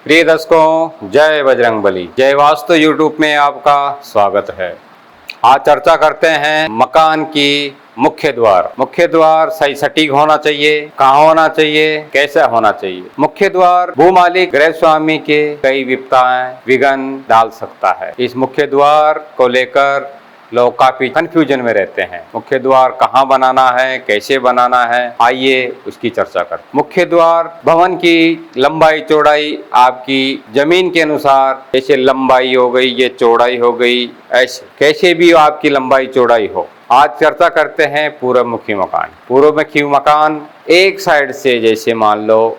प्रिय दर्शकों, जय बजरंगबली। जय वास्तु यूट्यूब में आपका स्वागत है। आज चर्चा करते हैं मकान की मुख्य द्वार। मुख्य द्वार सही सटीक होना चाहिए, कहाँ होना चाहिए, कैसे होना चाहिए। मुख्य द्वार भूमालिक गृह स्वामी के कई विपदाएं विघ्न डाल सकता है। इस मुख्य द्वार को लेकर लोग काफी कंफ्यूजन में रहते हैं। मुख्य द्वार कहाँ बनाना है, कैसे बनाना है, आइए उसकी चर्चा करते हैं। मुख्य द्वार भवन की लंबाई चौड़ाई आपकी जमीन के अनुसार, जैसे लंबाई हो गई, ये चौड़ाई हो गई, ऐसे कैसे भी आपकी लंबाई चौड़ाई हो। आज चर्चा करते हैं पूर्वमुखी मकान। पूर्वमुखी मकान एक साइड से, जैसे मान लो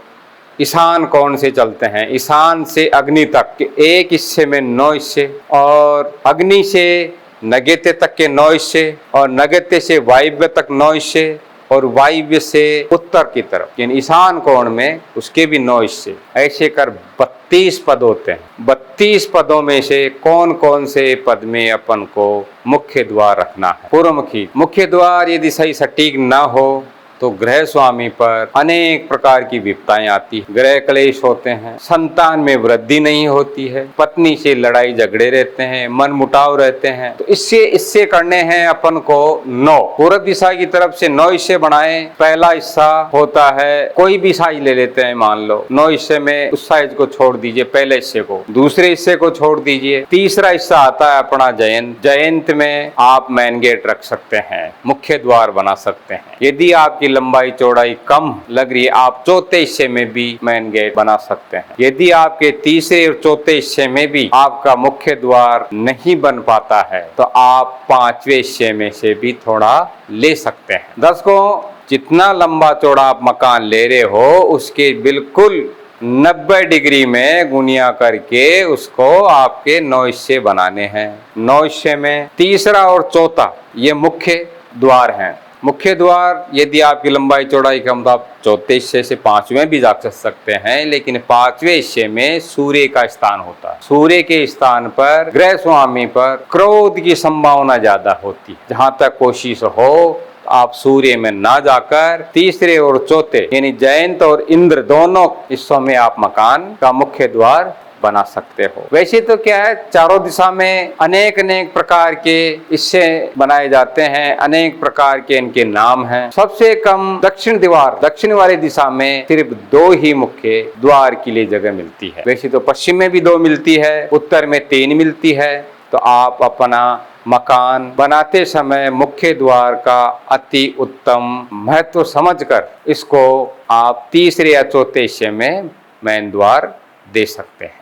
ईशान कोण से चलते हैं, ईशान से अग्नि तक एक हिस्से में 9 हिस्से, और अग्नि से नैऋत्य तक के 9 हिस्से, और नैऋत्य से वायव्य तक 9 हिस्से, और वायव्य से उत्तर की तरफ यानी ईशान कोण में उसके भी 9 हिस्से। ऐसे कर 32 पद होते हैं। 32 पदों में से कौन कौन से पद में अपन को मुख्य द्वार रखना है। पूर्वमुखी मुख्य द्वार यदि सही सटीक ना हो तो गृह स्वामी पर अनेक प्रकार की विपदाएं आती है। गृह क्लेश होते हैं, संतान में वृद्धि नहीं होती है, पत्नी से लड़ाई झगड़े रहते हैं, मन मुटाव रहते हैं। तो इससे करने हैं अपन को 9 पूर्व दिशा की तरफ से 9 हिस्से बनाए। पहला हिस्सा होता है, कोई भी साइज ले लेते हैं, मान लो 9 हिस्से में उस साइज को छोड़ दीजिए, पहले हिस्से को, दूसरे हिस्से को छोड़ दीजिए। तीसरा हिस्सा आता है अपना जयंत। जयंत में आप मेन गेट रख सकते हैं, मुख्य द्वार बना सकते हैं। यदि आपकी लंबाई चौड़ाई कम लग रही है, आप चौथे हिस्से में भी मेन गेट बना सकते हैं। यदि आपके तीसरे और चौथे हिस्से में भी आपका मुख्य द्वार नहीं बन पाता है तो आप 5वें हिस्से में से भी थोड़ा ले सकते हैं। दर्शकों, जितना लंबा चौड़ा आप मकान ले रहे हो उसके बिल्कुल 90 डिग्री में गुनिया करके उसको आपके 9 हिस्से बनाने हैं। 9 हिस्से में तीसरा और चौथा ये मुख्य द्वार हैं। मुख्य द्वार यदि आपकी लंबाई चौड़ाई कम तो आप चौथे हिस्से से 5वें भी जा सकते हैं, लेकिन 5वें हिस्से में सूर्य का स्थान होता है। सूर्य के स्थान पर गृह स्वामी पर क्रोध की संभावना ज्यादा होती है। जहां तक कोशिश हो आप सूर्य में ना जाकर तीसरे और चौथे यानी जयंत और इंद्र दोनों हिस्सों में आप मकान का मुख्य द्वार बना सकते हो। वैसे तो क्या है, चारों दिशा में अनेक प्रकार के हिस्से बनाए जाते हैं, अनेक प्रकार के इनके नाम हैं। सबसे कम दक्षिण द्वार, दक्षिण वाली दिशा में सिर्फ 2 ही मुख्य द्वार के लिए जगह मिलती है। वैसे तो पश्चिम में भी 2 मिलती है, उत्तर में 3 मिलती है। तो आप अपना मकान बनाते समय मुख्य द्वार का अति उत्तम महत्व समझकर इसको आप तीसरे या चौथे हिस्से में मेन द्वार दे सकते हैं।